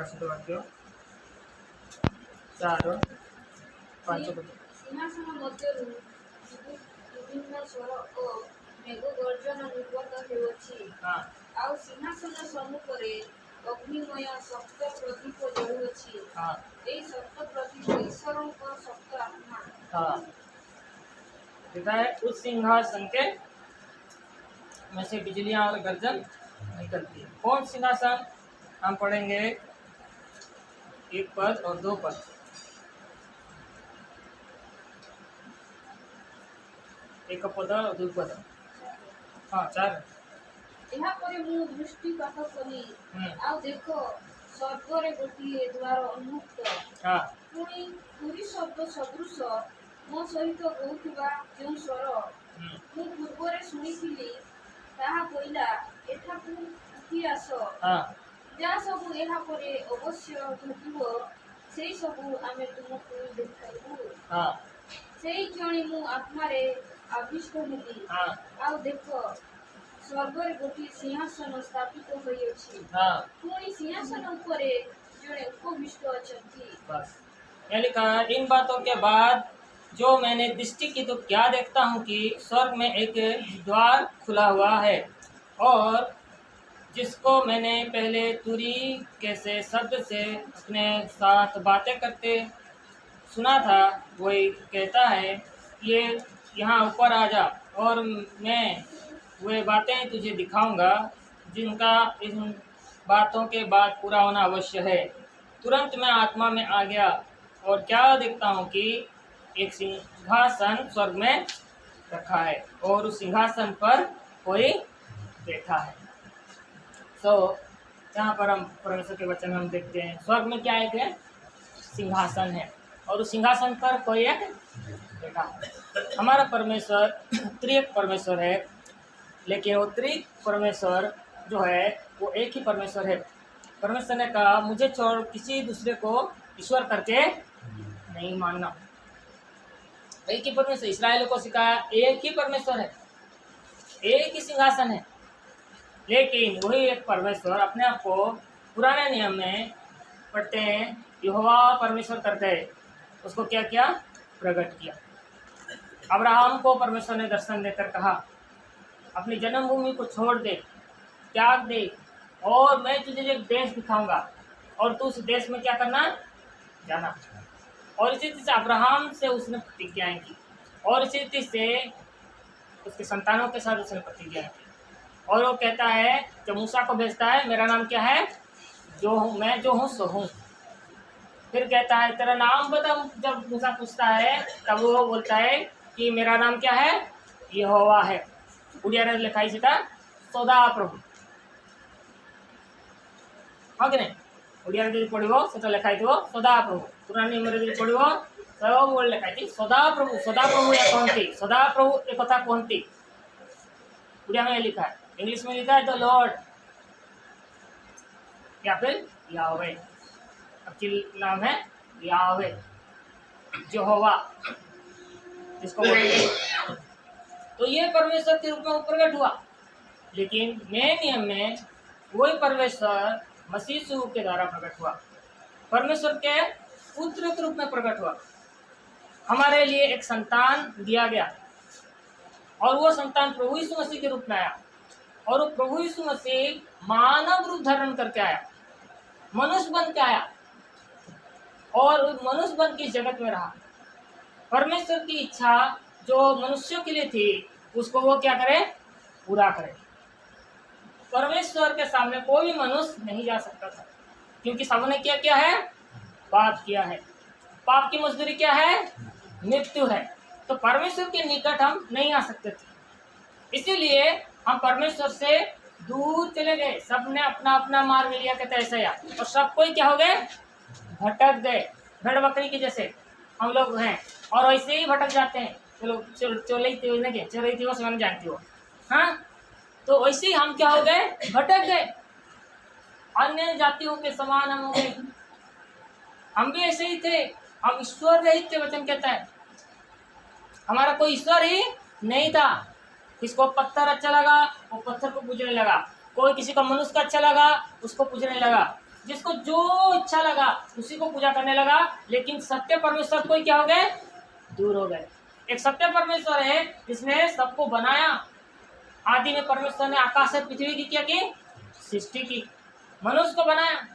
ପ୍ରକାଶିତ ବାକ୍ୟ 4:5 ସିଂହାସନ ମଧ୍ୟରୁ ବିଭିନ୍ନ ସ୍ୱର ଓ ମେଘ ଗର୍ଜନ ନିର୍ଗତ ହେଉଅଛି। हाँ ଆଉ ସିଂହାସନ ସମ୍ମୁଖରେ ଅଗ୍ନିମୟ ସପ୍ତ ପ୍ରଦୀପ ଜଳୁଅଛି। हाँ ଏହି ସପ୍ତ ପ୍ରଦୀପ ଈଶ୍ୱରଙ୍କ ସପ୍ତ ଆତ୍ମା। हाँ लिखा है उस सिंहासन के में से बिजलियां और गर्जन निकलती है। कौन सिंहासन? हम पढ़ेंगे 1 पद और 2 पद। एक पद और 2 पद। हाँ 4। ଏହାପରେ ମୁଁ ଦୃଷ୍ଟିପାତ କଲି, हम्म, ଆଉ ଦେଖ ସ୍ୱର୍ଗରେ ଗୋଟିଏ ଦ୍ୱାର ଉନ୍ମୁକ୍ତ। हाँ ପୁଣି ପୁରୀ ଶବ୍ଦ ସଦୃଶ ମୋ ସହିତ କହୁଥିବା ଯେଉଁ ସ୍ୱର हम्म, ମୁଁ ପୂର୍ବରେ ଶୁଣିଥିଲି ତାହା କହିଲା, ଏଠାକୁ ଉଠି ଆସ। हाँ ଯାହା ସବୁ ଏହାପରେ ଅବଶ୍ୟ ଘଟିବ ସେଇ ସବୁ ଆମେ ତୁମକୁ ଦେଖାଇବୁ। हाँ ସେଇ କ୍ଷଣି ମୁଁ ଆତ୍ମାରେ ଆବିଷ୍ଟ ହେଲି, हाँ ଆଉ ଦେଖ ସ୍ୱର୍ଗରେ ଗୋଟିଏ ସିଂହାସନ ସ୍ଥାପିତ ହୋଇଅଛି। हाँ ପୁଣି ସିଂହାସନ ଉପରେ ଜଣେ ଉପବିଷ୍ଟ ଅଛନ୍ତି। बस यहाँ लिखा है इन बातों के बाद जो मैंने दृष्टि की तो क्या देखता हूँ कि स्वर्ग में एक द्वार खुला हुआ है और जिसको मैंने पहले तुरी के से शब्द से अपने साथ बातें करते सुना था वही कहता है ये यहाँ ऊपर आ जा और मैं वे बातें तुझे दिखाऊंगा जिनका इन बातों के बाद पूरा होना अवश्य है। तुरंत मैं आत्मा में आ गया और क्या देखता हूँ कि एक सिंहासन स्वर्ग में रखा है और उस सिंहासन पर कोई बैठा है। यहाँ पर हम परमेश्वर के वचन में हम देखते हैं स्वर्ग में क्या एक है सिंहासन है और उस सिंहासन पर कोई एक बैठा है। हमारा परमेश्वर त्रिएक परमेश्वर है, लेकिन वो त्रिएक परमेश्वर जो है वो एक ही परमेश्वर है। परमेश्वर ने कहा मुझे छोड़ किसी दूसरे को ईश्वर करके नहीं मानना। एक ही परमेश्वर इस्राएल को सिखाया, एक ही परमेश्वर है, एक ही सिंहासन है, लेकिन वही एक परमेश्वर अपने आप को पुराने नियम में पढ़ते हैं यहोवा परमेश्वर करते हैं। उसको क्या किया? प्रकट किया। अब्राहम को परमेश्वर ने दर्शन देकर कहा अपनी जन्मभूमि को छोड़ दे, त्याग दे और मैं तुझे एक देश दिखाऊंगा और तू उस देश में क्या करना? जाना। और इसी तरह से अब्राहम से उसने प्रतिज्ञाएं की और इसी तरह से उसके संतानों के साथ उसने प्रतिज्ञाएं की। और वो कहता है जब मूसा को भेजता है मेरा नाम क्या है? जो हूँ मैं, जो हूँ सो हूँ। फिर कहता है तेरा नाम बता। जब मूसा पूछता है तब वो बोलता है कि मेरा नाम क्या है? यहोवा है। उड़िया ने लिखाई सीता सदा प्रभु हाँ कि नहीं? ओडिया रे जो पढ़ो से लिखाई थो सदा प्रभु। पुरानी नियम रे जो पढ़ो सब बोल लिखाई सदा प्रभु। सदा प्रभु या कहती सदा प्रभु एक कथा कहती। उड़िया में लिखा है, इंग्लिश में लिखा है द लॉर्ड या फिर याहवे। एक्चुअली नाम है याहवे, यहोवा जिसको बोलते हैं। तो ये परमेश्वर के रूप में प्रकट हुआ, लेकिन नए नियम में वही परमेश्वर मसीह यीशु के द्वारा प्रकट हुआ। परमेश्वर के पुत्र के रूप में प्रकट हुआ। हमारे लिए एक संतान दिया गया और वो संतान प्रभु यीशु मसीह के रूप में आया और वो प्रभु यीशु मसीह मानव रूप धारण करके आया, मनुष्य बन के आया और मनुष्य बन के इस जगत में रहा। परमेश्वर की इच्छा जो मनुष्यों के लिए थी उसको वो क्या करे? पूरा करे। परमेश्वर के सामने कोई भी मनुष्य नहीं जा सकता था क्योंकि सबने क्या किया है? पाप किया है। पाप की मजदूरी क्या है? मृत्यु है। तो परमेश्वर के निकट हम नहीं आ सकते थे, इसीलिए हम परमेश्वर से दूर चले गए। सबने अपना अपना मार्ग लिया कहते ऐसा या और सब कोई क्या हो गए? भटक गए। भेड़ बकरी के जैसे हम लोग हैं और वैसे ही भटक जाते हैं। चलो चोरई थी वो समझ जानती हो। हाँ, तो वैसे ही हम क्या हो गए? भटक गए। अन्य जातियों के समान हम हो गए। हम भी ऐसे ही थे, हम ईश्वर रहित थे। वचन कहता है हमारा कोई ईश्वर ही नहीं था। किसको पत्थर अच्छा लगा वो पत्थर को पूजने लगा, कोई किसी को मनुष्य का अच्छा लगा उसको पूजने लगा। जिसको जो इच्छा लगा उसी को पूजा करने लगा, लेकिन सत्य परमेश्वर कोई क्या हो गए, दूर हो गए। एक सत्य परमेश्वर है जिसने सबको बनाया। आदि में परमेश्वर ने आकाश और पृथ्वी की क्या की, सृष्टि की, मनुष्य को बनाया।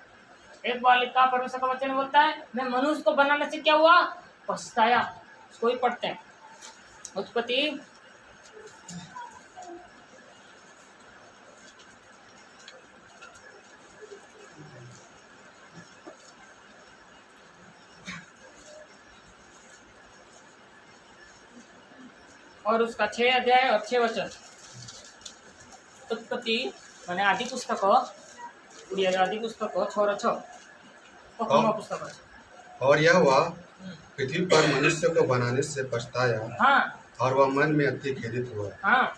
एक बार लिखा परमेश्वर का वचन बोलता है, मैं मनुष्य को बनाने से क्या हुआ, पछताया। उसको ही पढ़ते हैं, उत्पत्ति और उसका 6 अध्याय और 6 वचन। उत्पत्ति माने आदि पुस्तक आदि पुस्तक 6 और 6 पुस्तक। और यह हुआ पृथ्वी पर मनुष्य को बनाने से पछताया, हाँ और वह मन में अति खेदित हुआ। हाँ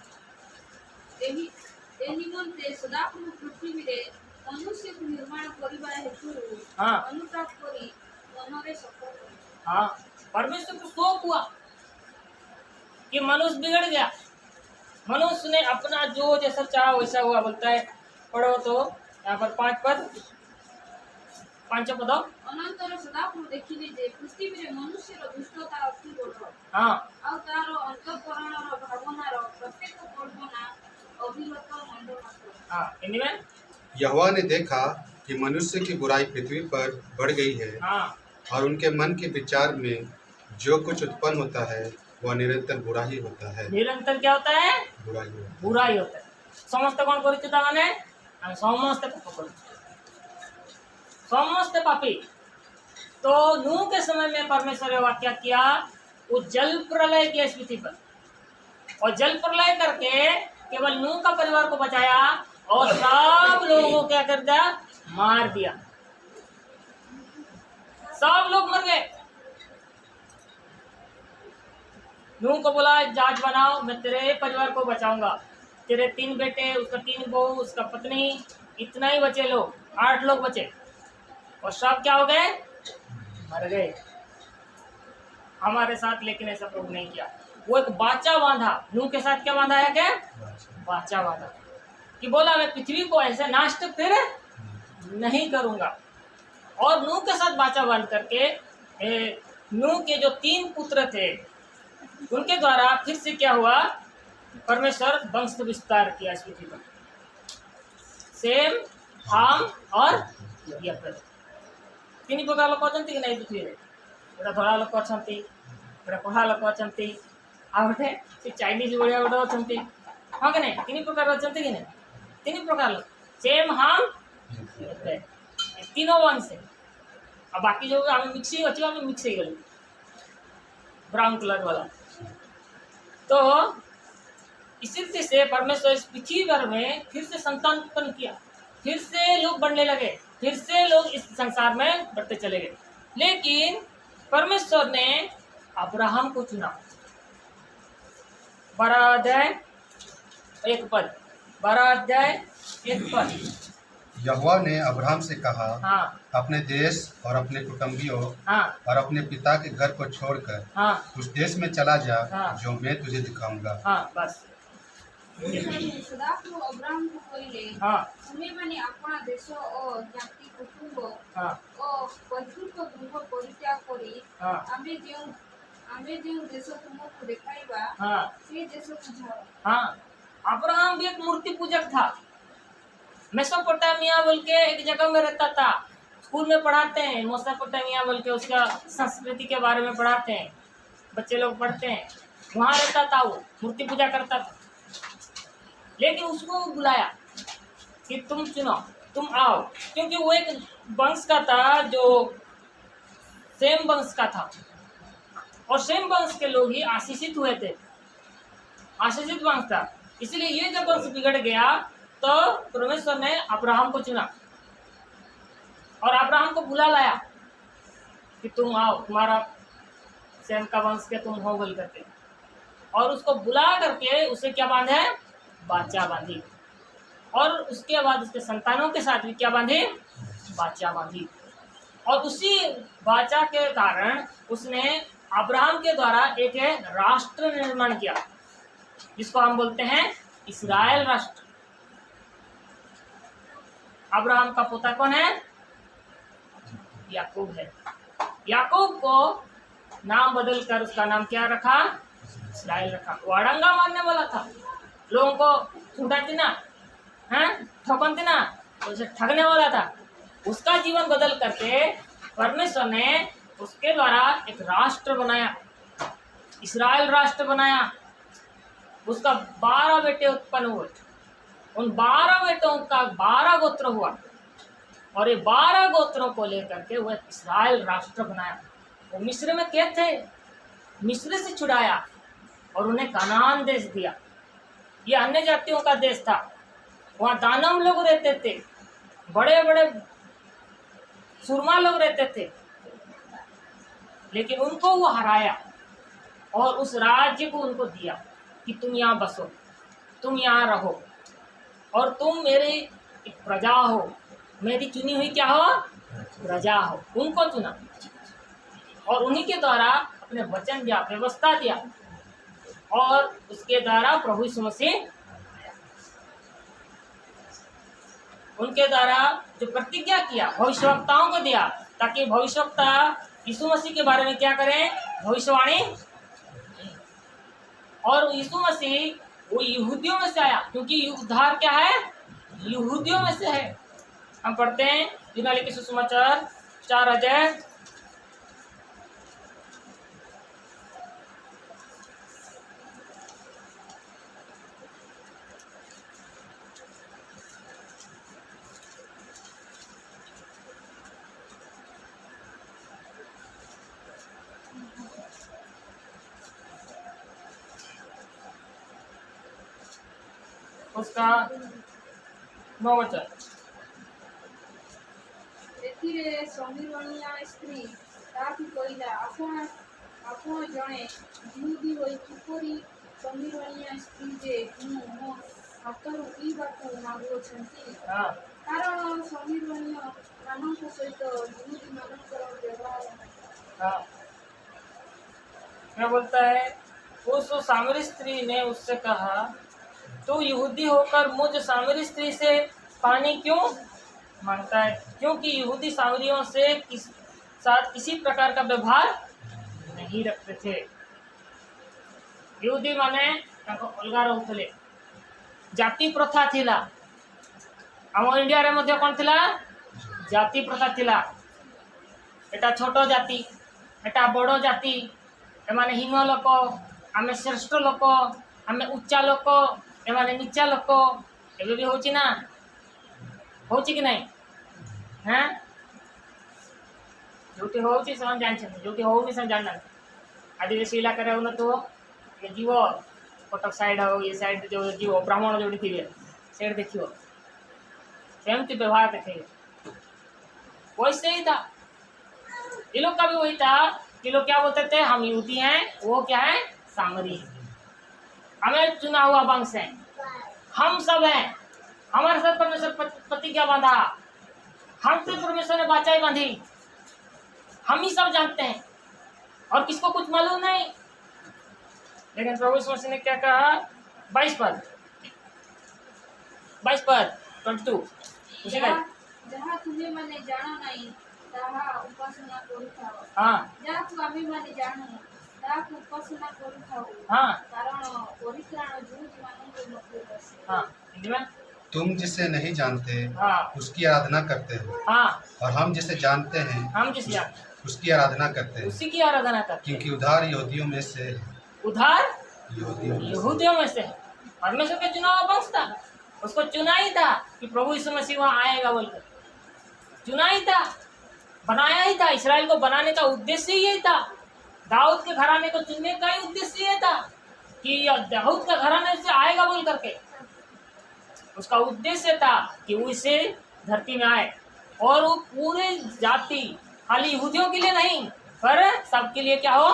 निमंते सदाप्रभु पृथ्वी रे मनुष्य को निर्माण करिबा हेतु हाँ अनुताप करी मनरे सफल करी। हाँ, परमेश्वर को शोक हुआ कि मनुष्य बिगड़ गया। मनुष्य ने अपना जो जैसा चाहा वैसा हुआ। बोलता है, पढ़ो तो यहाँ पर 5 पद 5 पद। अनंतर सदाप्रभु देखिले जे पृथ्वी रे मनुष्य रो दुष्टता अति बड़। हाँ आ तारो अंतःकरण रो भावना रो प्रत्येक कल्पना अभिलत मंद मात्र। हाँ, हिंदी में। यहोवा ने देखा कि मनुष्य की बुराई पृथ्वी पर बढ़ गई है, हाँ और उनके मन के विचार में जो कुछ उत्पन्न होता है वह निरंतर बुरा ही होता है। निरंतर क्या होता है, बुरा ही होता है। बुरा ही होता है। समस्त कौन परिचित माने समस्त समस्त पापी। तो नूह के समय में परमेश्वर ने वाक्य किया, वो जल प्रलय किया इस पृथ्वी पर, और जल प्रलय करके केवल नूह का परिवार को बचाया और सब लोगों को क्या कर दिया, मार दिया। सब लोग मर गए। नूह को बोला जहाज बनाओ, मैं तेरे परिवार को बचाऊंगा। तेरे 3 बेटे, उसका 3 बहू, उसका पत्नी, इतना ही बचे लोग, 8 लोग बचे, और सब क्या हो गए, मर गए। हमारे साथ लेकिन ऐसा प्रभु नहीं किया। वो एक बाचा बांधा, नूह के साथ क्या बांधा है, क्या बाचा बांधा, कि बोला मैं पृथ्वी को ऐसे नाश फिर नहीं करूंगा। और नूह के साथ बाचा बांध करके नूह के जो 3 पुत्र थे उनके द्वारा फिर से क्या हुआ, परमेश्वर वंश विस्तार किया इस पृथ्वी पर। सेम, हाम और याफेत, 3 प्रकार लोग अछंती कि नहीं पृथ्वी रे। गोटा धड़ा लोक अछंती, गोटा कढ़ा लोक अछंती, आ गोटे से चाइनीज भलिया गोटे अछंती। हाँ कि नहीं, 3 प्रकार अछंती कि नहीं, 3 प्रकार लोग, सेम, हाम, याफेत, तीनों वंश है। और बाकी जो आम मिक्स ही अच्छी, आम मिक्स ही गली ब्राउन कलर वाला। तो इसी रीति से परमेश्वर इस पृथ्वी पर में फिर से संतान उत्पन्न किया, फिर से लोग बढ़ने लगे, फिर से लोग इस संसार में बढ़ते चले गए। लेकिन परमेश्वर ने अब्राहम को चुना। 12 अध्याय 1 पद, 12 अध्याय 1 पद। यहोवा ने अब्राहम से कहा, हाँ अपने देश और अपने कुटुंबियों हाँ और अपने पिता के घर को छोड़कर हाँ उस देश में चला जा हाँ। जो मैं तुझे दिखाऊंगा। हाँ बस। सदाप्रभु अब्राहम को कहले, हाँ तुम्हें माने अपना देश और जाति कुटुंब हाँ और पवित्र गृह परित्याग करी हाँ आमे जो देश तुमको देखाइबा हाँ से देश को जाओ। हाँ, अब्राहम भी एक मूर्ति पूजक था। मेसोपोटामिया बोल के एक जगह में रहता था। स्कूल में पढ़ाते हैं, मेसोपोटामिया बोल के उसका संस्कृति के बारे में पढ़ाते हैं, बच्चे लोग पढ़ते हैं। वहाँ रहता था, वो मूर्ति पूजा करता था। लेकिन उसको बुलाया कि तुम चुनो, तुम आओ, क्योंकि वो एक वंश का था जो सेम वंश का था, और सेम वंश के लोग ही आशीषित हुए थे, आशीषित वंश था। इसलिए ये जब वंश बिगड़ गया तो परमेश्वर ने अब्राहम को चुना और अब्राहम को बुला लाया कि तुम आओ, तुम्हारा सेम का वंश के तुम हो बोल करके। और उसको बुला करके उसे क्या बांधे, बाचा बांधी। और उसके बाद उसके संतानों के साथ भी क्या बांधी, बाचा बांधी। और उसी बाचा के कारण उसने अब्राहम के द्वारा एक राष्ट्र निर्माण किया, जिसको हम बोलते हैं इस्राएल राष्ट्र। अब्राहम का पोता कौन है, याकूब है। याकूब को नाम बदल कर उसका नाम क्या रखा? इसराइल रखा। वो अड़ंगा मारने वाला था, लोगों को छूटाती ना, हैं, ठोकती ना, उसे ठगने वाला था। उसका जीवन बदल करके परमेश्वर ने उसके द्वारा एक राष्ट्र बनाया, इसराइल राष्ट्र बनाया। उसका 12 बेटे उत्पन्न हुए, उन 12 बेटों का 12 गोत्र हुआ, और ये 12 गोत्रों को लेकर के वह इसराइल राष्ट्र बनाया। वो मिस्र में क्या थे, मिस्र से छुड़ाया और उन्हें कनान देश दिया। ये अन्य जातियों का देश था, वहाँ दानव लोग रहते थे, बड़े बड़े सुरमा लोग रहते थे, लेकिन उनको वो हराया और उस राज्य को उनको दिया कि तुम यहाँ बसो, तुम यहाँ रहो, और तुम मेरी एक प्रजा हो, मेरी चुनी हुई क्या हो, प्रजा हो। उनको चुना और उन्हीं के द्वारा अपने वचन दिया, व्यवस्था दिया, और उसके द्वारा प्रभु यीशु मसीह उनके द्वारा जो प्रतिज्ञा किया भविष्यवक्ताओं को दिया, ताकि भविष्यवक्ता यीशु मसीह के बारे में क्या करें, भविष्यवाणी। और यीशु मसीह वो यहूदियों में से आया, क्योंकि उद्धार क्या है, यहूदियों में से है। हम पढ़ते हैं यूहन्ना लिखे सुसमाचार 4 अध्याय 9 वचन। ଏଥିରେ ସମୀରଣିଆ ସ୍ତ୍ରୀ ତାହାକୁ କହିଲା, ଆପଣ ଜଣେ ଯିହୁଦୀ ହୋଇ କିପରି ସମୀରଣିଆ ସ୍ତ୍ରୀ ଯେ ମୋ ହାତରୁ ପିଇବାକୁ ମାଗୁଅଛନ୍ତି? କାରଣ ସମୀରଣୀୟ ମାନଙ୍କ ସହିତ ଯିହୁଦୀ ମାନଙ୍କର ବ୍ୟବହାର ନାହିଁ। क्या बोलता है, उस सामरी स्त्री ने उससे कहा, तू यहूदी होकर मुझ सामरी स्त्री से पानी क्यों मांगता है? क्योंकि यहूदी सामरियों से साथ किसी प्रकार का व्यवहार नहीं रखते थे। यहूदी माने अलगा रहते, जाति प्रथा थिला। आम इंडिया रे मध्य कौन थिला, जाति प्रथा थिला। एटा छोट जाति, एटा बड़ जाति, एमाने हीन लोक, आमे श्रेष्ठ लोक, आमे उच्चा लोक, एमाने नीचा लोक। एबे भी होची ना, होची कि नहीं? हैं, जोटी होची से जान छे, जोटी होउनी से जानना। आदिवासी इलाका रे न तो ये जीव कटक साइड हो, ये साइड जो जीव ब्राह्मण जोड़ी थी सेड देखियो सेमती व्यवहार देखे, वैसे ही था। ये लोग का भी वही था। ये लोग क्या बोलते थे, हम यहूदी हैं, वो क्या है, सामरी है, हमें चुना हुआ वंश है, हम सब हैं, हमारे साथ परमेश्वर प्रतिज्ञा बांधा, हमसे परमेश्वर ने बाचाई बांधी, हम ही सब जानते हैं और किसको कुछ मालूम नहीं। लेकिन प्रभु यीशु मसीह ने क्या कहा, 22 पद 22 उसी का, जहाँ तुम्हें मैंने जाना नहीं ताहा उपासना करूथाओ। हाँ, ଯାହାକୁ ଆମେ ମାନେ ଜାଣୁ ତାହାକୁ ଉପାସନା କରୁଥାଉ। हाँ, କାରଣ ପରିତ୍ରାଣ ଯେଉଁମାନଙ୍କ ମଧ୍ୟରେ ଅଛି। हाँ, हिंदी में, तुम जिसे नहीं जानते हाँ, उसकी आराधना करते हो, हाँ, और हम जिसे जानते हैं हम जिस यार उसकी आराधना करते हैं, उसी की आराधना करते हैं। क्योंकि उधार यहूदियों में से है। उधार यहूदियों में से। यहूदियों में से है। परमेश्वर का चुना हुआ वंश था, उसको चुना ही था कि प्रभु यीशु मसीह वहाँ आएगा बोलकर, चुना ही था, बनाया ही था। इस्राएल को बनाने का उद्देश्य ही यही था। दाऊद के घराने को चुनने का ही उद्देश्य ये था कि दाऊद का घराने से आएगा बोल करके। उसका उद्देश्य था कि वो इसे धरती में आए और वो पूरे जाति, खाली यहूदियों के लिए नहीं पर सबके लिए क्या हो,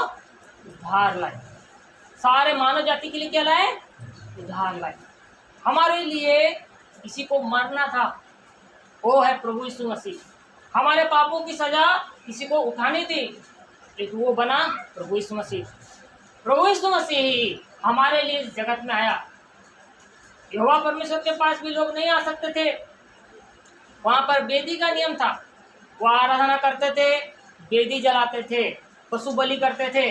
उद्धार लाए। सारे मानव जाति के लिए क्या लाए, उद्धार लाए। हमारे लिए किसी को मरना था, वो है प्रभु यीशु मसीह। हमारे पापों की सजा किसी को उठानी थी, लेकिन वो बना प्रभु यीशु मसीह। प्रभु यीशु मसीह ही हमारे लिए इस जगत में आया। यहोवा परमेश्वर के पास भी लोग नहीं आ सकते थे, वहां पर वेदी का नियम था। वो आराधना करते थे, वेदी जलाते थे, पशु बलि करते थे।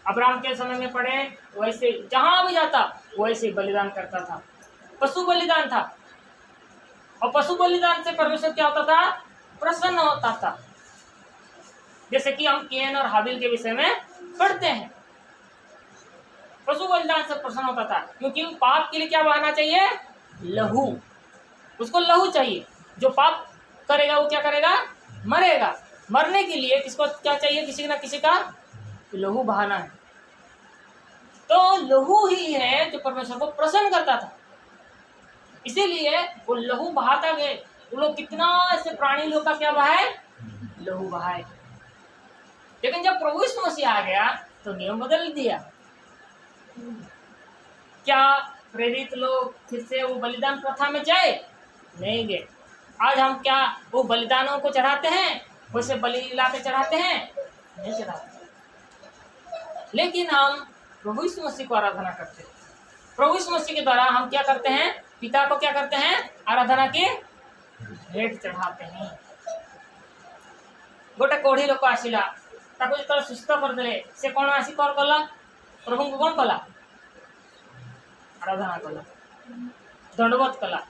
अब्राहम के समय में पढ़े, वैसे जहां भी जाता वैसे बलिदान करता था, पशु बलिदान था। और पशु बलिदान से परमेश्वर क्या होता था? प्रसन्न होता था। जैसे कि हम केन और हाबिल के विषय में पढ़ते हैं, पशु बलिदान से प्रसन्न होता था, क्योंकि पाप के लिए क्या बहाना चाहिए? लहू। उसको लहू चाहिए। जो पाप करेगा वो क्या करेगा? मरेगा। मरने के लिए किसको क्या चाहिए? किसी ना किसी का लहू बहाना है। तो लहू ही है जो परमेश्वर को प्रसन्न करता था, इसीलिए वो लहू बहाता गए। वो लोग कितना ऐसे प्राणी लोग का क्या बहाए? लहू बहाए। लेकिन जब प्रभु यीशु मसीह आ गया तो नियम बदल दिया। क्या प्रेरित लोग फिर से वो बलिदान प्रथा में जाए? नहीं गए। आज हम क्या वो बलिदानों को चढ़ाते हैं, वैसे बलि ला के चढ़ाते हैं? नहीं चढ़ाते। लेकिन हम प्रभु यीशु मसीह को आराधना करते हैं। प्रभु यीशु मसीह के द्वारा हम क्या करते हैं? पिता को क्या करते हैं? आराधना की भेंट चढ़ाते हैं। गोटे कोढ़ी लोक आसिला, ताको जेतले सुस्थ करदेले, से कौन आसी कौन कला? प्रभु को कौन कला? आराधना कला, दंडवत कला।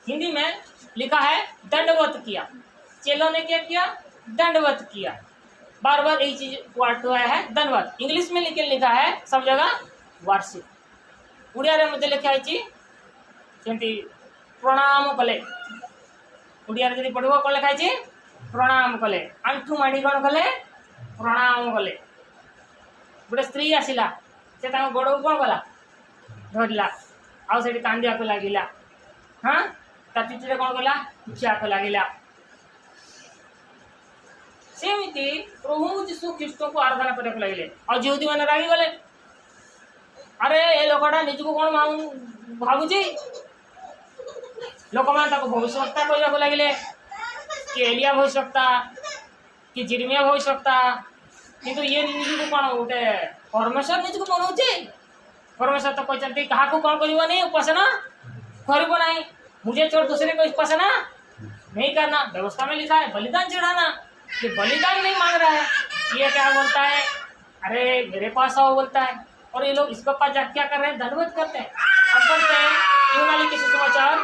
हिंदी में लिखा है दंडवत किया। चेलों ने क्या किया? दंडवत किया। बार बार यही चीज वर्ड हुआ है, दंडवत। इंग्लिश में लिखा है सब जगह वर्शिप। उड़िया रे मध्य लिखा है सेमती प्रणाम कले। उड़िया रे पढ़व कौन लिखा है? प्रणाम कले। आंठू माड़ी कौन कले? प्रणाम कले। गोटे स्त्री आसिला, से गोड़ को कौन कला? धरला, आउ से कांदिया को लगिला। हाँ, ता पिठी कौन कला? खिया को लगिला। सेमिति प्रभु यीशु ख्रीष्ट को आराधना करने लगे। और यहूदी मैंने रागी गले, अरे ये लोकटा निज को कौन भावुची? लोक मैंने भविष्यवक्ता कहवाक लगे कि एलिया भविष्यवक्ता कि जिर्मिया भविष्यवक्ता, किंतु ये निज को कौन गोटे परमेश्वर निज को मनाऊे। परमेश्वर तो कहते क्या कौन कर उपासना कर ना, मुझे छोड़ दूसरे को उपासना नहीं करना। व्यवस्था में लिखा है बलिदान चढ़ाना। ये बलिदान नहीं मांग रहा है, ये क्या बोलता है? अरे मेरे पास आओ बोलता है। और ये लोग इसके पास जाके क्या कर रहे हैं? दंडवत करते हैं। अब बढ़ते हैं यूनानी के सुसमाचार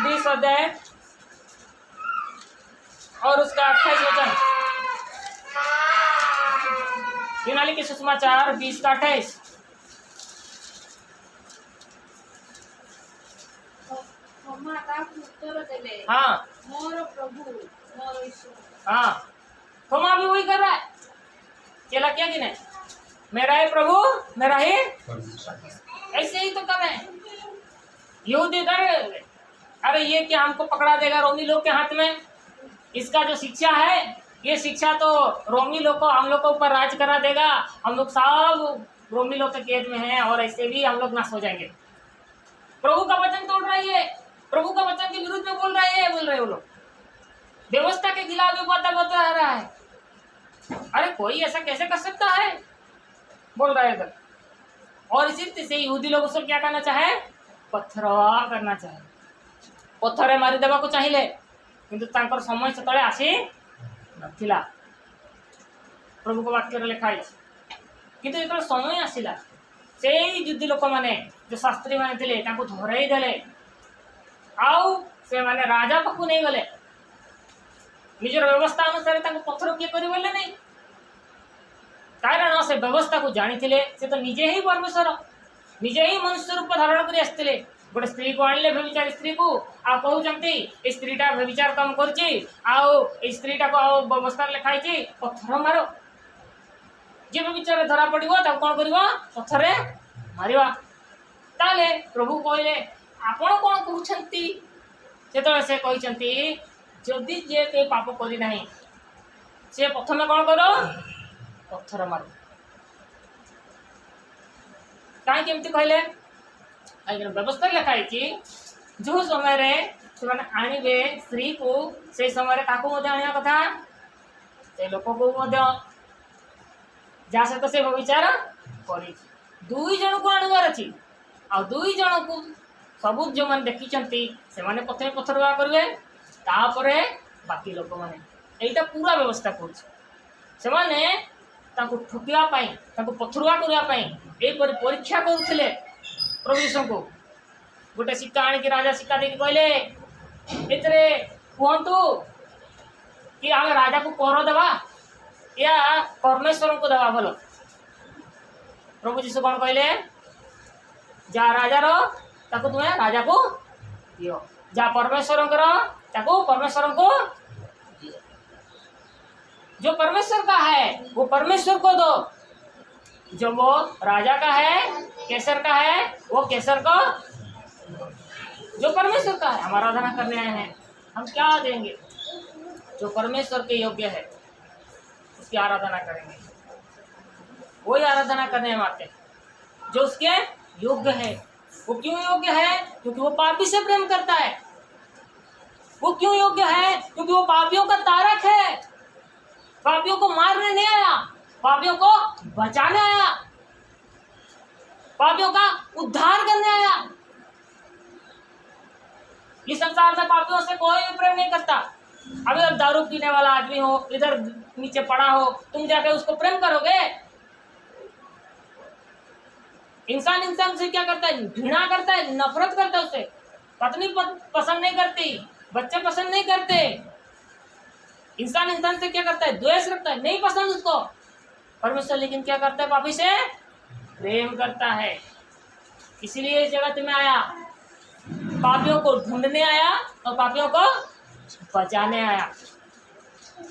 20 अध्याय और उसका 28 वचन। यूनानी के सुसमाचार 20 का 28। हाँ हाँ, थोमा भी वही कर रहा है। चला क्या कि नहीं? मेरा ही प्रभु मेरा ही, ऐसे ही तो कर रहे हैं यहूदी। अरे ये क्या हमको पकड़ा देगा रोमी लोग के हाथ में? इसका जो शिक्षा है, ये शिक्षा तो रोमी लोग को हम लोग को ऊपर राज करा देगा। हम लोग सब रोमी लोग के कैद में हैं और ऐसे भी हम लोग नाश हो जाएंगे। प्रभु का वचन तोड़ रही है, प्रभु का वचन के विरुद्ध में बोल रहे हैं वो लोग। व्यवस्था के खिलाफ भी बता रहा है। अरे कोई ऐसा कैसे कर सकता है बोल रहा है इधर। और इसी से यहूदी लोग उसको क्या करना चाहे? पत्थरवा करना चाहे, पत्थर मारी देवा को चाहिए, किंतु तांकर समय से आसी नथिला। प्रभु को वाक्य लिखा है। किंतु जो समय आसिला, से युद्धि लोक मैंने जो शास्त्री मैंने थे धरई देले, आउ से माने राजा पाखु नहीं गले। निजर व्यवस्था अनुसार पत्थर किए कर नहीं, कारण से व्यवस्था को जानी से तो निजे ही परमेश्वर, निजे ही मनुष्य रूप धारण कर आसते। गोटे स्त्री को आणले, व्यभिचार स्त्री को आ कहते स्त्रीटा व्यभिचार काम कर स्त्रीटा को व्यवस्था लिखाई पत्थर मारो। जे व्यभिचार धरा पड़ो कौन कर? पत्थर मारिवा। ताले प्रभु कहले आपण कौन कहते? से कहते जदि जे के पाप करना से प्रथम कौन कर? पत्थर मार। कहीं कहले कहीं व्यवस्था लिखाई जो समय से आणवे स्त्री को से समय आने कथा से लोक को जहाँ सहित से व्यभिचार कर दुई जन को आणवार अच्छी। आ दुई जन को सब जो मैंने देखी से प्रथम पत्थर करेंगे ତାପରେ ବାକି ଲୋକମାନେ ଏଇଟା ପୁରା ବ୍ୟବସ୍ଥା କରୁଛି। ସେମାନେ ତାଙ୍କୁ ଠକିବା ପାଇଁ, ତାଙ୍କୁ ପଥରୁଆ କରିବା ପାଇଁ ଏହିପରି ପରୀକ୍ଷା କରୁଥିଲେ ପ୍ରଭୁ ଯୀଶୁଙ୍କୁ। ଗୋଟେ ଶିକ୍ଷା ଆଣିକି ରାଜା ଶିକ୍ଷା ଦେଇକି କହିଲେ, ଏଥିରେ କୁହନ୍ତୁ कि आम राजा को कर देवा या परमेश्वर को देवा भल। प्रभु जीशु कौन कहले, जा राजार ताको तुम्हें राजा को दियो, जा परमेश्वर ताको परमेश्वर को दियो। जो परमेश्वर का है वो परमेश्वर को दो, जो वो राजा का है, केसर का है, वो केसर को। जो परमेश्वर का है, हम आराधना करने आए हैं, हम क्या देंगे? जो परमेश्वर के योग्य है उसकी आराधना करेंगे। वही आराधना करने हम आते हैं जो उसके योग्य है। वो क्यों योग्य है? क्योंकि वो पापी से प्रेम करता है। वो क्यों योग्य है? क्योंकि वो पापियों का तारक है। पापियों को मारने नहीं आया, पापियों को बचाने आया, पापियों का उद्धार करने आया। इस संसार में पापियों से कोई भी प्रेम नहीं करता। अगर दारू पीने वाला आदमी हो, इधर नीचे पड़ा हो, तुम जाके उसको प्रेम करोगे? इंसान से क्या करता है? घृणा करता है, नफरत करता है उससे। पत्नी पसंद नहीं करती, बच्चे पसंद नहीं करते। इंसान से क्या करता है? द्वेष रखता है, नहीं पसंद उसको। परमेश्वर लेकिन क्या करता है? पापी से प्रेम करता है। इसलिए इस जगत में आया, पापियों को ढूंढने आया और पापियों को बचाने आया।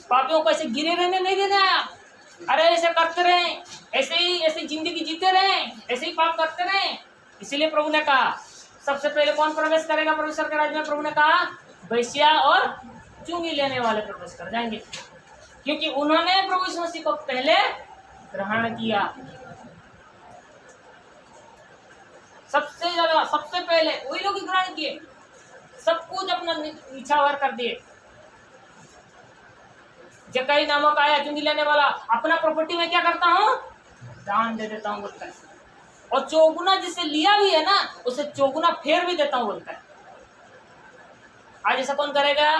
पापियों को ऐसे गिरे रहने नहीं देने आया। अरे ऐसे करते रहे, ऐसे जिंदगी जीते रहे, ऐसे ही पाप करते रहे। इसीलिए प्रभु ने कहा, सबसे पहले कौन प्रवेश करेगा परमेश्वर के राज्य में? प्रभु ने कहा, वैश्या और चुंगी लेने वाले प्रवेश कर जाएंगे, क्योंकि उन्होंने प्रभु यीशु मसीह को पहले ग्रहण किया। सबसे ज्यादा, सबसे पहले वही लोग ग्रहण किए, सब कुछ अपना निछावर कर दिए। जक्कई नामक आया चुंगी लेने वाला, अपना प्रॉपर्टी में क्या करता हूँ? दान दे देता हूँ बोलता है। और चौगुना जिसे लिया भी है ना, उसे चौगुना फेर भी देता हूँ बोलता है। आज ऐसा कौन करेगा?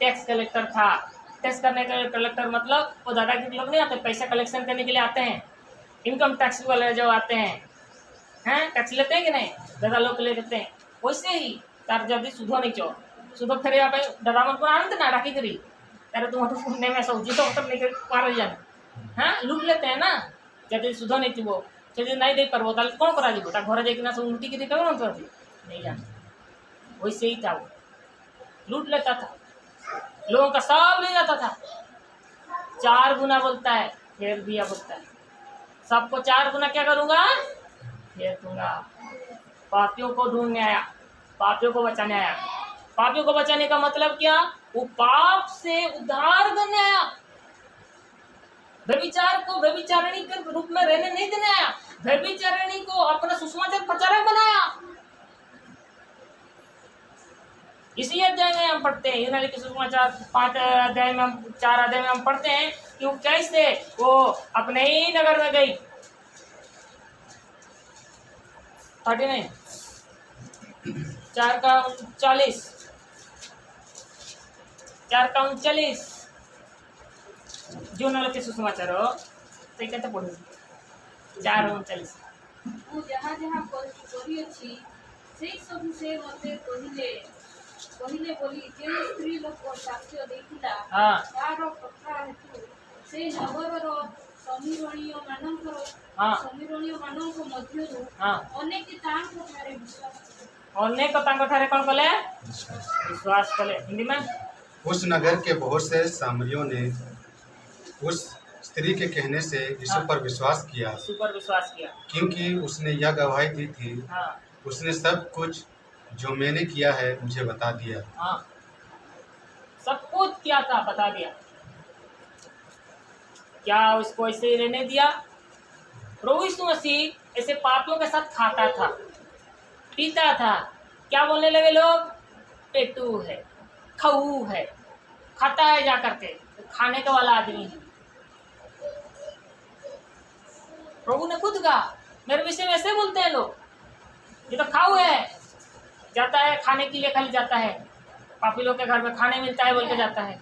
टैक्स कलेक्टर था। टैक्स करने का कलेक्टर मतलब वो दादागिरी लोग नहीं आते, पैसा कलेक्शन करने के लिए आते हैं। इनकम टैक्स वाले जो आते हैं टैक्स लेते हैं कि नहीं? दादा लोग ले देते हैं। वैसे ही तार जल्दी सुधो नहीं चो सुधो फेरे आप दादा मन को आनंद ना राखी करी तारे तुम तो सुनने में सब्जी तो मतलब नहीं कर पा रही जान लूट लेते हैं ना। जल्दी सुधो नहीं थी वो जल्दी नहीं दे पर वो ताले कौन करा जी बेटा घर जाके ना सब उल्टी की देखा ना तो नहीं जान। वैसे ही था वो, लूट लेता था, लोगों का सब ले जाता था। 4 गुना बोलता है, फेर दिया बोलता है। सबको 4 गुना क्या करूँगा? फेर दूंगा। पापियों को ढूंढने आया, पापियों को बचाने आया। पापियों को बचाने का मतलब क्या? वो पाप से उद्धार करने आया। व्यभिचार को व्यभिचारिणी के रूप में रहने नहीं देने आया। व्यभिचारिणी को अपना सुसमाचार प्रचारक बनाया। इसी अध्याय में हम पढ़ते हैं, यूनानी के सुसमाचार 4 अध्याय में हम पढ़ते हैं कि वो कैसे वो अपने ही नगर में गई। 39 4 का 39 यूनानी के सुसमाचार हो तो कहते पढ़ो 4:39 ମୁଁ ଯାହା ଯାହା କରିଅଛି ସେଇ ସବୁ ସେ ମୋତେ କହିଲେ ବୋଲି ଯେଉଁ ସ୍ତ୍ରୀ ଲୋକ ସାକ୍ଷ୍ୟ ଦେଇଥିଲା ତାର କଥା ହେତୁ ସେ ନଗରର ସମୀରଣୀୟମାନଙ୍କ ମଧ୍ୟରୁ ଅନେକ ତାଙ୍କ ଠାରେ କଣ କଲେ? विश्वास कले। हिंदी में उस नगर के बहुत से सामरियों ने उस स्त्री के कहने से यीशु पर विश्वास किया, क्योंकि उसने यह गवाही दी थी, उसने सब कुछ जो मैंने किया है मुझे बता दिया। सब कुछ किया था, बता दिया। क्या उसको ऐसे ही रहने दिया? प्रभु यीशु मसीह ऐसे पापियों के साथ खाता था, पीता था। क्या बोलने लगे लोग? पेटू है, खाऊ है, खाता है जा करके, खाने का वाला आदमी है। प्रभु ने खुद कहा, मेरे विषय में ऐसे बोलते हैं लोग, ये तो खाऊ है, जाता है खाने के लिए खाली जाता है, पापी लोग के घर में खाने मिलता है बोल के जाता है,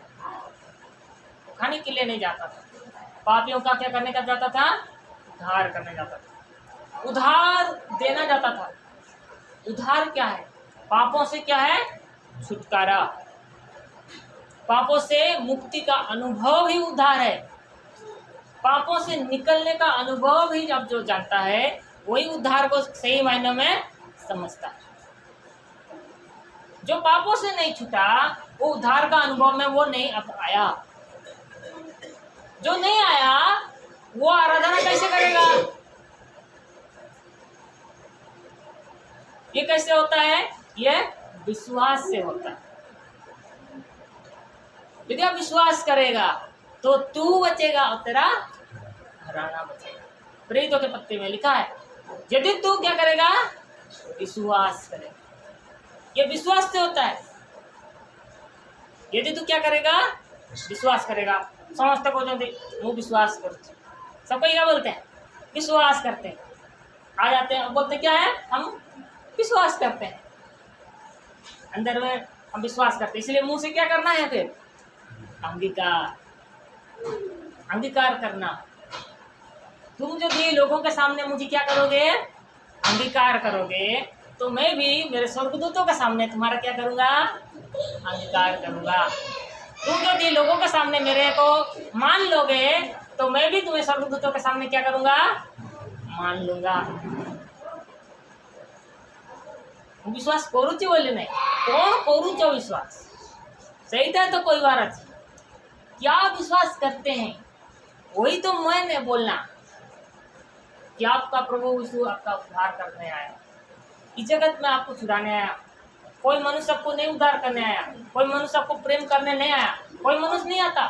खाने के लिए नहीं जाता था। पापियों का क्या करने का जाता था? उद्धार करने जाता था, उद्धार देना जाता था। उद्धार क्या है? पापों से क्या है? छुटकारा। पापों से मुक्ति का अनुभव ही उद्धार है। पापों से निकलने का अनुभव ही जब जो जानता है वही उद्धार को सही मायने में समझता है। जो पापों से नहीं छूटा वो उद्धार का अनुभव में वो नहीं आया। जो नहीं आया वो आराधना कैसे करेगा? ये कैसे होता है? ये विश्वास से होता है। यदि आप विश्वास करेगा तो तू बचेगा और तेरा घराना बचेगा। प्रेरितों के पत्ते में लिखा है यदि तू क्या करेगा? विश्वास करेगा। ये विश्वास से होता है। यदि तू क्या करेगा? विश्वास करेगा। समस्त को जो वो विश्वास करते, सबको क्या बोलते हैं? विश्वास करते हैं। आ जाते हैं बोलते क्या है? हम विश्वास करते हैं। अंदर में हम विश्वास करते हैं, इसलिए मुंह से क्या करना है? फिर अंगीकार, अंगीकार करना। तुम जो भी लोगों के सामने मुझे क्या करोगे? अंगीकार करोगे, तो मैं भी मेरे स्वर्गदूतों के सामने तुम्हारा क्या करूंगा? अंगीकार करूंगा। तुम जो भी लोगों के सामने मेरे को मान लोगे तो मैं भी तुम्हें स्वर्गदूतों के सामने क्या करूंगा? मान लूंगा। विश्वास करूची बोले नहीं, कौन करूचो विश्वास सही था तो कोई बार अच्छी क्या विश्वास करते हैं वही तो मैंने बोलना कि आपका प्रभु यीशु आपका उद्धार करने आया, इस जगत में आपको छुड़ाने आया। कोई मनुष्य सबको नहीं उद्धार करने आया, कोई मनुष्य सबको प्रेम करने नहीं आया, कोई मनुष्य नहीं आता।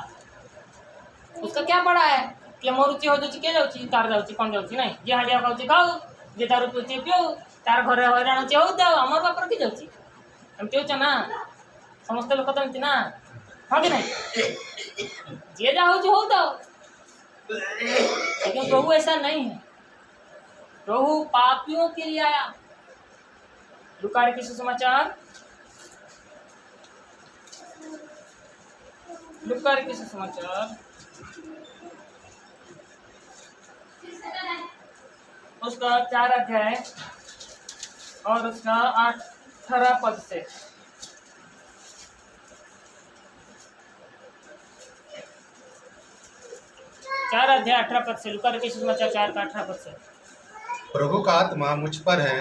उसका क्या पड़ा है कि मरुची हो जाऊँ क्या जाऊँ तार जाऊँ कौन जाऊँ नहीं जे हाड़िया खाऊँ खाऊ जे दारू पिऊँ पिऊ तार घर हईराण हो आमर बापर कि जाऊँ एमती हो ना समस्त लोक तो एमती ना हाँ कि नहीं जे जा हो जाओ। लेकिन प्रभु ऐसा नहीं है। प्रभु पापियों के लिए आया। लूका के सुसमाचार, लूका के सुसमाचार उसका 4 अध्याय और उसका 18 पद से। चार अध्याय 18 पद से, लूका के सुसमाचार 4 का 18 पद से। प्रभु का आत्मा मुझ पर है,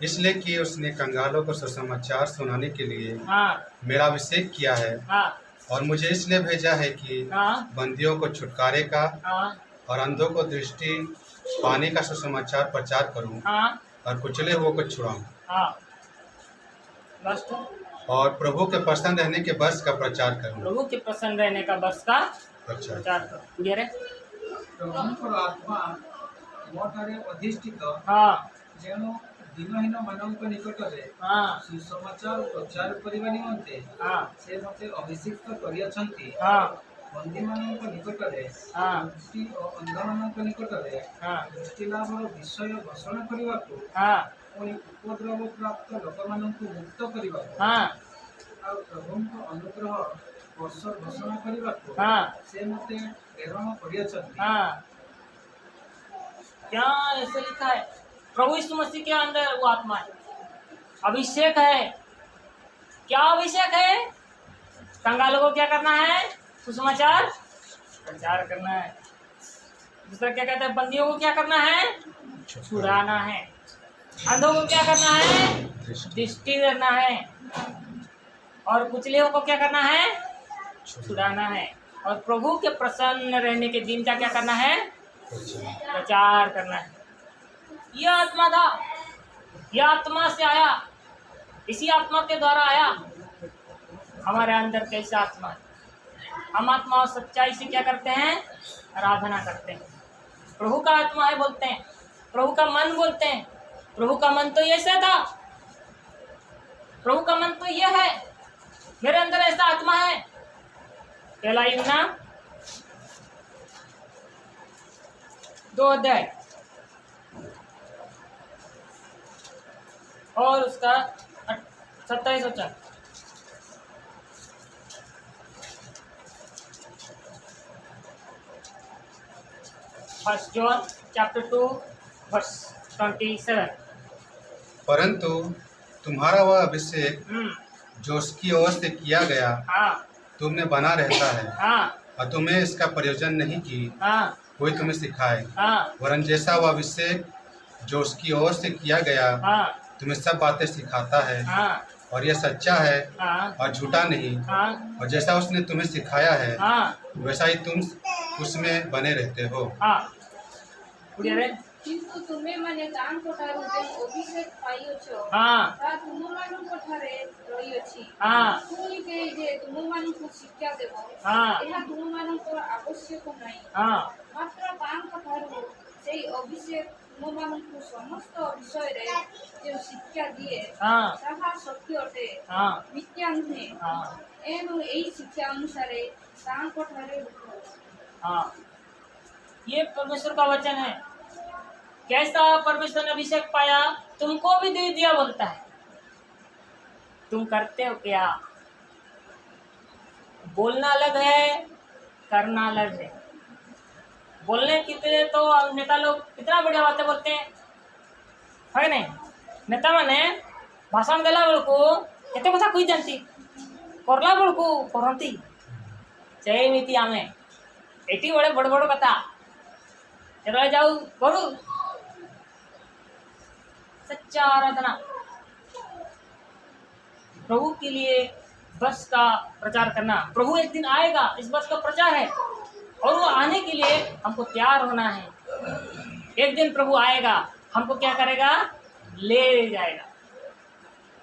इसलिए कि उसने कंगालों को सुसमाचार सुनाने के लिए मेरा अभिषेक किया है। और मुझे इसलिए भेजा है कि बंदियों को छुटकारे का और अंधों को दृष्टि पाने का सुसमाचार प्रचार करूं और कुचले हुओं को छुड़ाऊं और प्रभु के प्रसन्न रहने के वर्ष का प्रचार करूं। प्रभु के प्रसन्न रहने का वर्ष का प्रचार करूं। प्रभुଙ୍କର आत्मा ମୋଠାରେ ଅଧିଷ୍ଠିତ ଯେଣୁ ଦିନହୀନ ମାନଙ୍କ ନିକଟରେ ସୁସମାଚାର ପ୍ରଚାର କରିବା ନିମନ୍ତେ ସେ ମୋତେ ଅଭିଷିକ୍ତ କରିଅଛନ୍ତି। ବନ୍ଦୀମାନଙ୍କ ନିକଟରେ ଦୃଷ୍ଟି ଓ ଅନ୍ଧମାନଙ୍କ ନିକଟରେ ଦୃଷ୍ଟି ଲାଭର ବିଷୟ ଘୋଷଣା କରିବାକୁ, ପୁଣି ଉପଦ୍ରବ ପ୍ରାପ୍ତ ଲୋକମାନଙ୍କୁ ମୁକ୍ତ କରିବାକୁ ଆଉ ପ୍ରଭୁଙ୍କ ଅନୁଗ୍ରହ ବର୍ଷ ଘୋଷଣା କରିବାକୁ ସେ ମୋତେ ପ୍ରେରଣ କରିଅଛନ୍ତି। क्या ऐसे लिखा है? प्रभु यीशु मसीह के अंदर वो आत्मा है, अभिषेक है। क्या अभिषेक है? कंगालों को क्या करना है? सुसमाचार प्रचार करना है। दूसरा क्या कहता है? बंदियों को क्या करना है? छुड़ाना है। अंधों को क्या करना है? दृष्टि देना है। और कुचलियों को क्या करना है? छुड़ाना है। और प्रभु के प्रसन्न रहने के दिन का क्या करना है? प्रचार करना है। यह आत्मा था, यह आत्मा से आया, इसी आत्मा के द्वारा आया। हमारे अंदर कैसा आत्मा है? हम आत्मा और सच्चाई से क्या करते हैं? आराधना करते हैं। प्रभु का आत्मा है बोलते हैं, प्रभु का मन बोलते हैं। प्रभु का मन तो ऐसा था, प्रभु का मन तो यह है। मेरे अंदर ऐसा आत्मा है। पहला यूहन्ना 2 अध्याय और उसका 27 वचन। 1 John chapter 2 verse 27। परंतु तुम्हारा वह अभिषेक जो उसकी ओर से किया गया तुमने बना रहता है और तुम्हें इसका प्रयोजन नहीं कि कोई तुम्हें सिखाए, वरन जैसा वह अभिषेक जो उसकी ओर से किया गया तुम्हें सब बातें सिखाता है और यह सच्चा है और झूठा नहीं, और जैसा उसने तुम्हें सिखाया है वैसा ही तुम उसमें बने रहते हो। किंतु तुम्हें माने दान कोठारू जेन अभिषेक पाइयोछो ता तुमମାନଙ୍କୁ ଠାରେ ରହିଅଛି। ପୁଣି କେହି ଯେ ତୁମମାନଙ୍କୁ ଶିକ୍ଷା ଦେବ ଏହା ତୁମମାନଙ୍କର ଆବଶ୍ୟକ ନାହିଁ, ମାତ୍ର ତାଙ୍କ ଠାରୁ ସେଇ ଅଭିଷେକ ତୁମମାନଙ୍କୁ ସମସ୍ତ ବିଷୟରେ ଯେଉଁ ଶିକ୍ଷା ଦିଏ ତାହା ସତ୍ୟ ଅଟେ, ମିଥ୍ୟା ନୁହେଁ। ଏଣୁ ଏହି ଶିକ୍ଷା ଅନୁସାରେ ତାଙ୍କ ଠାରେ ये परमेश्वर का वचन है। कैसा परमेश्वर ने अभिषेक पाया तुमको भी दे दिया बोलता है। तुम करते हो क्या? बोलना अलग है, करना अलग है। बोलने कितने तो नेता लोग कितना बढ़िया बातें बोलते हैं, है नहीं? नेता मैंने भाषण देला बेलू एत कथा कही जाती करला बेलू करती सेमती आम एटी बड़े बड़ बड़ कथा जो जाऊ करू सच्चा आराधना प्रभु के लिए बस का प्रचार करना। प्रभु एक दिन आएगा, इस बस का प्रचार है और वो आने के लिए हमको तैयार होना है। एक दिन प्रभु आएगा, हमको क्या करेगा? ले जाएगा।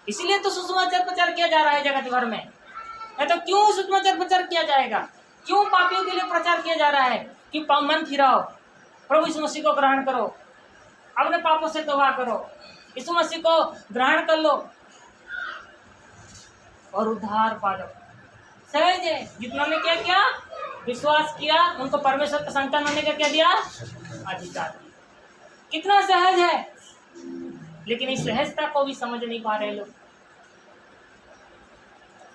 इसीलिए तो सुसमाचार प्रचार किया जा रहा है जगत भर में। नहीं तो क्यों सुसमाचार प्रचार किया जाएगा? क्यों पापियों के लिए प्रचार किया जा रहा है कि मन फिराओ, प्रभु यीशु मसीह को ग्रहण करो, अपने पापों से तौबा करो, यीशु मसीह को ग्रहण कर लो और उद्धार पा लो। सहज है। जितना ने क्या किया? विश्वास किया, उनको परमेश्वर का संतान होने का क्या दिया? अधिकार। कितना सहज है, लेकिन इस सहजता को भी समझ नहीं पा रहे लोग।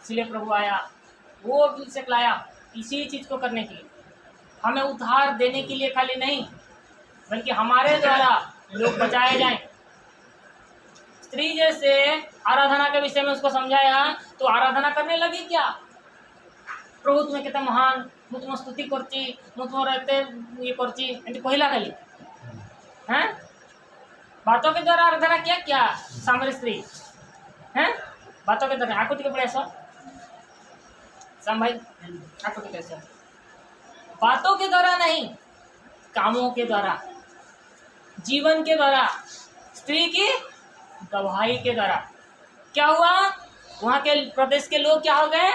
इसलिए प्रभु आया, वो अभिषेक लाया इसी चीज को करने के लिए, हमें उद्धार देने के लिए खाली नहीं, बल्कि हमारे द्वारा लोग बचाए जाएं। स्त्री जैसे आराधना के विषय में उसको समझाया तो आराधना करने लगी क्या? प्रभु तुम्हें कितना महान, मु तुम स्तुति करची, मु तुम रहते ये करची, एंटी कहला खाली हैं? बातों के द्वारा आराधना किया क्या सामरी स्त्री हैं? बातों के द्वारा आकुति के प्रयास भाई आकुति के प्रयास, बातों के द्वारा नहीं, कामों के द्वारा, जीवन के द्वारा, स्त्री की गवाही के द्वारा। क्या हुआ? वहां के प्रदेश के लोग क्या हो गए?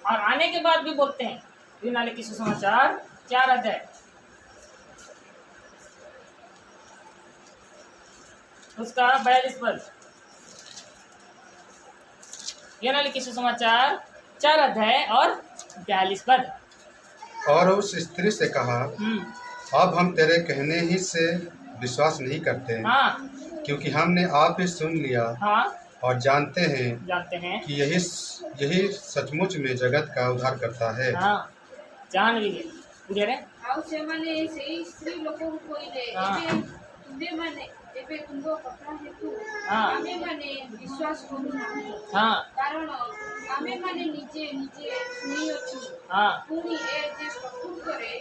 और आने के बाद भी बोलते हैं। यूहन्ना लिखित सुसमाचार 4 अध्याय उसका 42 पद। यूहन्ना लिखित सुसमाचार 4 अध्याय और 42 पद। और उस स्त्री से कहा, अब हम तेरे कहने ही से विश्वास नहीं करते, क्योंकि हमने आप ही सुन लिया और जानते हैं कि यही सचमुच में जगत का उद्धार करता है। जान भी गए ଆଉ ସେମାନେ ସେଇ ସ୍ତ୍ରୀ ଲୋକଙ୍କୁ କହିଲେ, ତୁମେ ମାନେ ଏବେ ତୁମ କଥା ହେତୁ ଆମେ ମାନେ ବିଶ୍ୱାସ କରୁନାହୁଁ, କାରଣ ଆମେ ମାନେ ନିଜେ ନିଜେ ଶୁଣିଅଛୁ, ପୁଣି ଏ ଯେ ପ୍ରକୃତରେ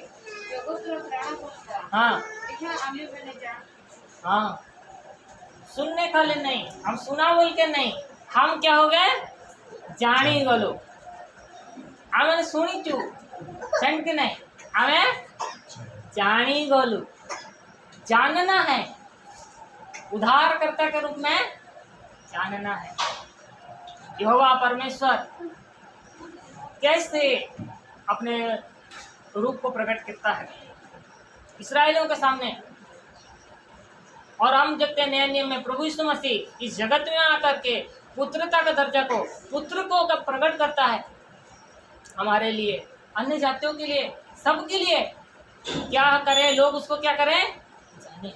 ଜଗତର ତ୍ରାଣକର୍ତ୍ତା ଏହା ଆମେ ମାନେ ଜାଣୁ। सुनने खाली नहीं, हम सुना बोल के नहीं, हम क्या हो गए? जानी गलो। हमें सुनी चू सेंट नहीं, हमें जानी गलू। जानना है, उद्धारकर्ता के रूप में जानना है। यहोवा परमेश्वर कैसे अपने रूप को प्रकट करता है इस्राएलियों के सामने, और हम देखते हैं नए नियम में प्रभु यीशु मसीह इस जगत में आकर के पुत्रता का दर्जा को, पुत्र को कब प्रकट करता है हमारे लिए, अन्य जातियों के लिए, सबके लिए। क्या करें लोग? उसको क्या करें? जाने।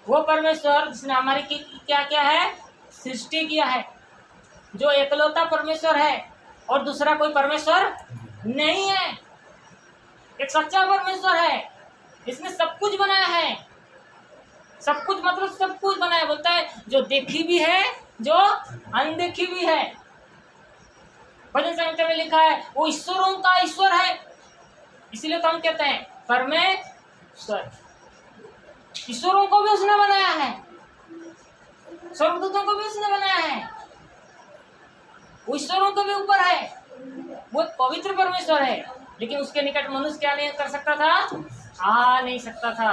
वो परमेश्वर जिसने हमारी क्या क्या है? सृष्टि किया है, जो एकलौता परमेश्वर है और दूसरा कोई परमेश्वर नहीं है। एक सच्चा परमेश्वर है, इसने सब कुछ बनाया है, सब कुछ मतलब सब कुछ बनाया। बोलता है जो देखी भी है, जो अनदेखी भी है। भजन संहिता में लिखा है वो ईश्वरों का ईश्वर है, इसीलिए तो हम कहते हैं परमेश्वर। ईश्वरों को भी उसने बनाया है, स्वर्गदूतों को भी उसने बनाया है, वो ईश्वरों के भी ऊपर है, वो पवित्र परमेश्वर है। लेकिन उसके निकट मनुष्य क्या नहीं कर सकता था, आ नहीं सकता था।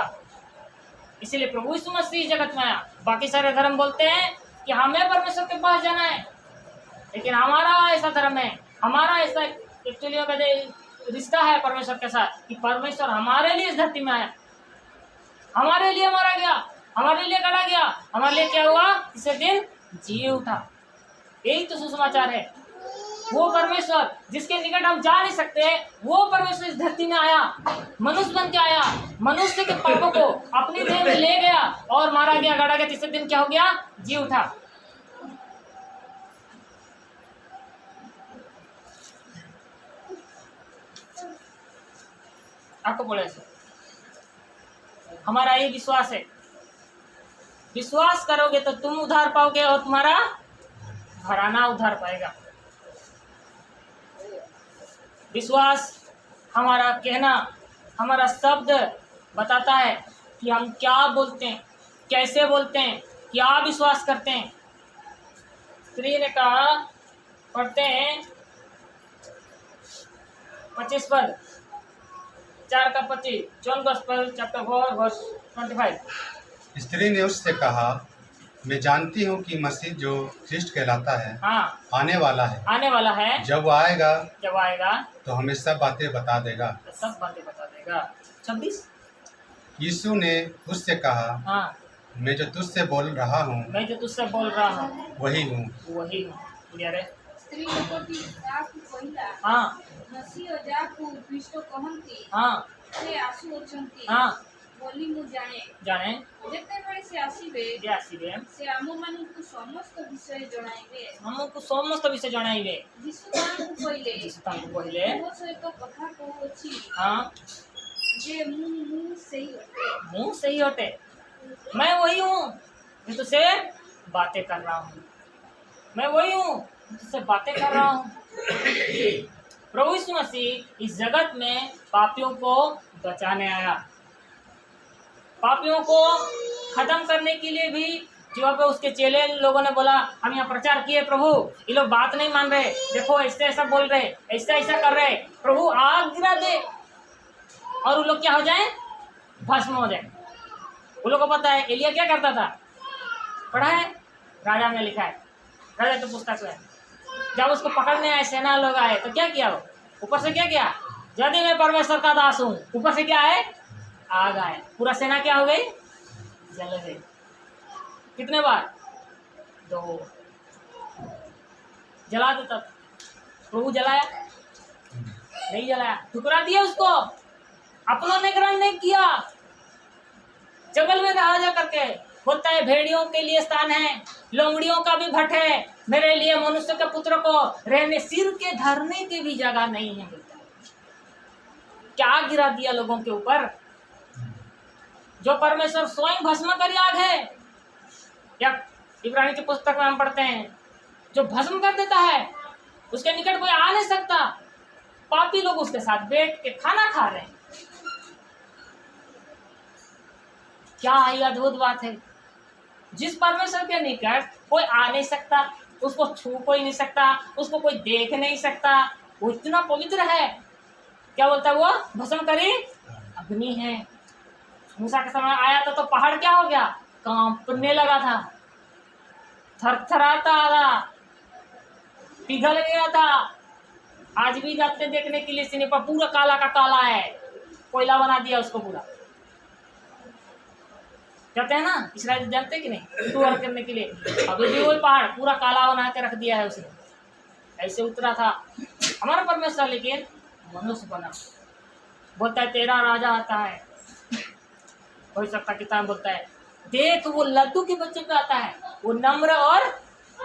इसीलिए प्रभु यीशु मसीह जगत में आया। बाकी सारे धर्म बोलते हैं कि हमें परमेश्वर के पास जाना है, लेकिन हमारा ऐसा धर्म है, हमारा ऐसा एक्चुअली रिश्ता है परमेश्वर के साथ कि परमेश्वर हमारे लिए इस धरती में आया, हमारे लिए मारा गया, हमारे लिए गड़ा गया, हमारे लिए क्या हुआ, इसे दिन जी उठा। यही तो सुसमाचार है। वो परमेश्वर जिसके निकट हम जा नहीं सकते, वो परमेश्वर इस धरती में आया, मनुष्य बन के आया, मनुष्य के पापों को अपनी देह में ले गया और मारा गया, गड़ा गया, तीसरे दिन क्या हो गया, जी उठा। आपको बोले ऐसे, हमारा ये विश्वास है, विश्वास करोगे तो तुम उधार पाओगे और तुम्हारा घराना उधार पाएगा। विश्वास हमारा कहना, हमारा शब्द बताता है कि हम क्या बोलते हैं, कैसे बोलते हैं, क्या विश्वास करते हैं। स्त्री ने कहा, पढ़ते हैं 25 पद, 4 का 25, जॉन गॉस्पेल चैप्टर 4 वर्स 25। स्त्री ने उससे कहा, मैं जानती हूँ कि मसीह जो ख्रिस्ट कहलाता है, हाँ, आने वाला है। जब वो आएगा तो हमें सब बातें बता देगा। 26। यीशु ने उससे कहा, हाँ, मैं जो तुझसे बोल रहा हूँ वही हूँ। स्त्री लोकोटी जाकु कहिला, हाँ, मसीह जाकु ख्रीष्ट कहंती, हाँ, से आसु अछंती, हाँ, बोली मु जाने जेतेबेले से आसीबे से आममानकु समस्त विषय जणाइबे। यीशु तांकु कहिले मो सहित कथा कहउछि, हाँ, जे मु सही हटे, मैं वही हूँ जो तुझसे बातें कर रहा हूँ, मैं वही हूँ तुझसे बातें कर रहा हूँ। प्रभु यीशु मसीह इस जगत में पापियों को बचाने आया, पापियों को खत्म करने के लिए भी। जो पे उसके चेले लोगों ने बोला, हम यहाँ प्रचार किए प्रभु, ये लोग बात नहीं मान रहे, देखो ऐसे ऐसा बोल रहे, ऐसा ऐसा कर रहे, प्रभु आग गिरा दे और वो लोग क्या हो जाए, भस्म हो जाए। वो लोग को पता है एलिया क्या करता था, पढ़ा है, राजा में लिखा है, राजा तो पुस्तक में। जब उसको पकड़ने आए सेना लोग आए तो क्या किया, वो ऊपर से क्या किया, यदि मैं परमेश्वर का दास हूँ, ऊपर से क्या है, आग आए, पूरा सेना क्या हो गई, जल गई। कितने बार, 2 जला देता। प्रभु जलाया नहीं, जलाया, ठुकरा दिया उसको, अपनों ने ग्रहण नहीं किया। जंगल में रहा जा करके बोलता है, भेड़ियों के लिए स्थान है, लोमड़ियों का भी भट्ट है, मेरे लिए मनुष्य के पुत्र को रहने, सिर के धरने की भी जगह नहीं है। क्या गिरा दिया लोगों के ऊपर, जो परमेश्वर स्वयं भस्म कर आग है। या इब्रानी की पुस्तक में हम पढ़ते हैं, जो भस्म कर देता है उसके निकट कोई आ नहीं सकता। पापी लोग उसके साथ बैठ के खाना खा रहे हैं। क्या ये अद्भुत बात है, जिस परमेश्वर के निकट कोई आ नहीं सकता, उसको छू कोई नहीं सकता, उसको कोई देख नहीं सकता, वो इतना पवित्र है। क्या बोलता है वो, भस्म करी अग्नि है। मूसा के समय आया था तो पहाड़ क्या हो गया, कांपने लगा था, थरथराता था, पिघल गया था। आज भी जाते देखने के लिए सीने पर, पूरा काला का काला है, कोयला बना दिया उसको पूरा। कहते हैं ना, इस्राएल जानते कि नहीं, टूर करने के लिए अभी भी वही पहाड़ पूरा काला बना के रख दिया है उसने। ऐसे उतरा था हमारा परमेश्वर, लेकिन मनुष्य बना। बोलता है तेरा राजा आता है, हो सकता किताब बोलता है, देख वो लड्डू के बच्चे पे आता है, वो नम्र और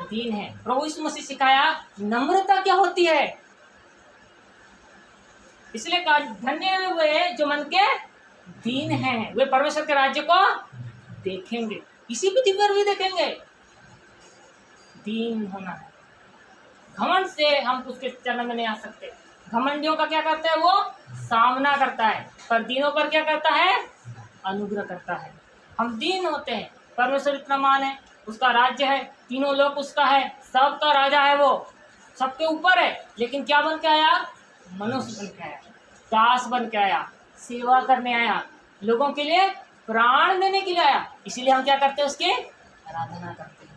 दीन है। प्रभु यीशु मसीह सिखाया नम्रता क्या होती है। इसलिए कहा धन्य वे जो मन के दीन हैं, वे परमेश्वर के राज्य को देखेंगे, किसी पृथ्वी पर भी देखेंगे। दीन होना है। घमंड से हम उसके चरण में नहीं आ सकते। घमंडियों का क्या करता है, वो सामना करता है, पर दीनों पर क्या करता है, अनुग्रह करता है। हम दीन होते हैं, परमेश्वर इतना महान है, उसका राज्य है, तीनों लोग उसका है, सबका राजा है, वो सबके ऊपर है, लेकिन क्या बन के आया, मनुष्य बन के आया, दास बन के आया, सेवा करने आया, लोगों के लिए प्राण देने के लिए आया। इसीलिए हम क्या करते हैं, उसकी आराधना करते हैं।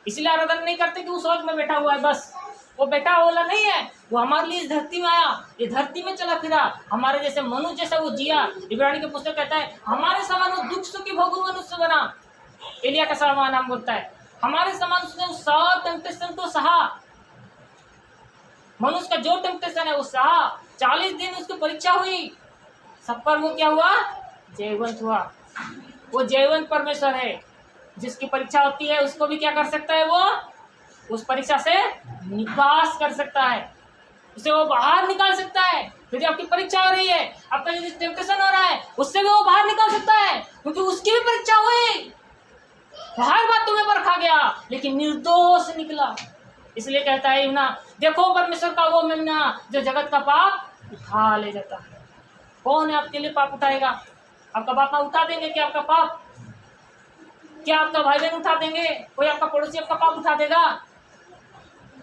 इसलिए आराधना नहीं करते कि वो स्वर्ग में बैठा हुआ है, बस वो बैठा वाला नहीं है, वो हमारे लिए इस धरती में आया, ये धरती में चला फिरा, हमारे जैसे मनुष्य जैसा वो जिया। इब्रानी के पुस्तक कहता है हमारे समान वो दुख सुखी भोगू मनुष्य बना। एलिया का समान नाम बोलता है, हमारे समान उसने सब टेम्पटेशन को सहा। मनुष्य का जो टेम्पटेशन है वो सहा। 40 दिन उसकी परीक्षा हुई, सब पर वो क्या हुआ, जयवंत हुआ। वो जयवंत परमेश्वर है, जिसकी परीक्षा होती है उसको भी क्या कर सकता है, वो उस परीक्षा से निकास कर सकता है, उसे वो बाहर निकाल सकता है। यदि आपकी परीक्षा हो रही है, आपका यदि टेम्पटेशन हो रहा है, उससे भी वो बाहर निकाल सकता है, क्योंकि उसकी भी परीक्षा हुई। हर बात तुम्हें परखा गया, लेकिन निर्दोष निकला। इसलिए कहता है ना, देखो परमेश्वर का वो मेमना जो जगत का पाप उठा ले जाता है। कौन है आपके लिए पाप उठाएगा? आपका बाप माँ उठा देंगे क्या आपका पाप? क्या आपका भाई बहन उठा देंगे? कोई आपका पड़ोसी आपका पाप उठा देगा?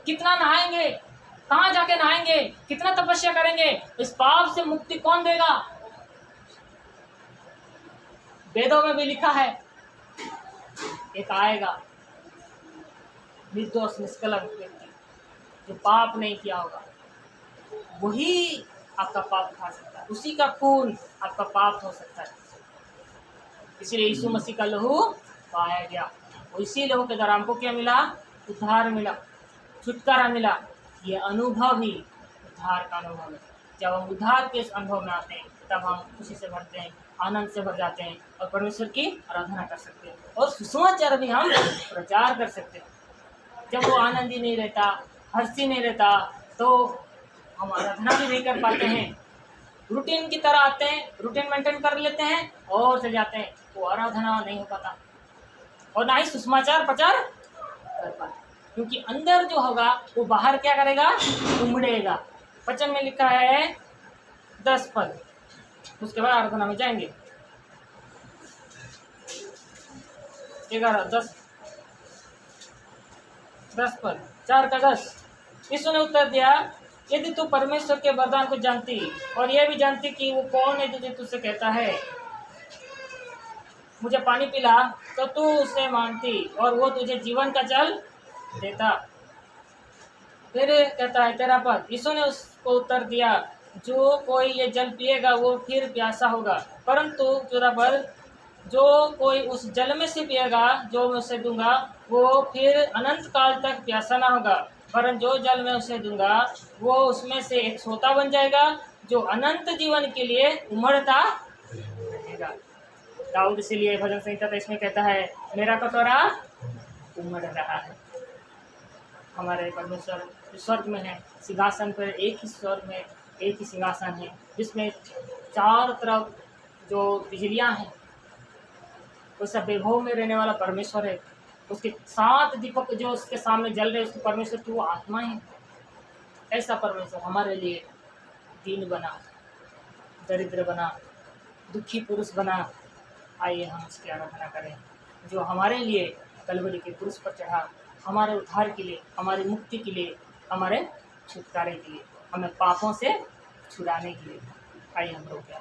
कितना नहाएंगे, कहाँ जाके नहाएंगे, कितना तपस्या करेंगे, इस पाप से मुक्ति कौन देगा? वेदों में भी लिखा है, एक आएगा निर्दोष निष्कलंक व्यक्ति जो पाप नहीं किया होगा, वही आपका पाप उठा सकता है, उसी का खून आपका पाप हो सकता है। इसलिए यीशु मसीह का लहू पाया गया, इसी लहू के द्वारा हमको क्या मिला, उद्धार मिला, छुटकारा मिला। ये अनुभव ही उद्धार का अनुभव है। जब हम उद्धार के इस अनुभव में आते हैं, तब हम खुशी से भरते हैं, आनंद से भर जाते हैं और परमेश्वर की आराधना कर सकते हैं और सुसमाचार भी हम प्रचार कर सकते हैं। जब वो आनंदी नहीं रहता, हर्षी नहीं रहता, तो हम आराधना भी नहीं कर पाते हैं। रूटीन की तरह आते हैं, रूटीन मेंटेन कर लेते हैं और चले जाते हैं, वो आराधना नहीं हो पाता और ना ही सुसमाचार प्रचार कर पाते, क्योंकि अंदर जो होगा वो बाहर क्या करेगा, उमड़ेगा। वचन में लिखा है 10 पद, उसके बाद आराधना में जाएंगे। 11, 10 पद, 4 का 10। यीशु ने उत्तर दिया, यदि तू परमेश्वर के वरदान को जानती और यह भी जानती कि वो कौन है जो तुझसे कहता है मुझे पानी पिला, तो तू उसे मानती और वो तुझे जीवन का जल देता। फिर कहता है 13 पद, यीशु ने उसको उत्तर दिया, जो कोई ये जल पिएगा वो फिर प्यासा होगा, परंतु 14 पद, जो कोई उस जल में से पिएगा जो मैं उसे दूंगा वो फिर अनंत काल तक प्यासा ना होगा, वरन जो जल मैं उसे दूंगा वो उसमें से एक सोता बन जाएगा जो अनंत जीवन के लिए उमड़ता रहेगा। दाऊद इसीलिए भजन संहिता 23 में कहता है, मेरा कटोरा उमड़ रहा है। हमारे परमेश्वर स्वर्ग में है, सिंहासन पर एक ही स्वर्ग में एक ही सिंहासन है, जिसमें चारों तरफ जो बिजलियां हैं, वो सब वैभव में रहने वाला परमेश्वर है। उसके 7 दीपक जो उसके सामने जल रहे, उसके परमेश्वर की वो आत्मा है। ऐसा परमेश्वर हमारे लिए दीन बना, दरिद्र बना, दुखी पुरुष बना। आइए हम उसकी आराधना करें, जो हमारे लिए कलवरी के क्रूस पर चढ़ा, हमारे उद्धार के लिए, हमारी मुक्ति के लिए, हमारे छुटकारे के लिए, हमें पापों से छुड़ाने के लिए। आइए हम लोग क्या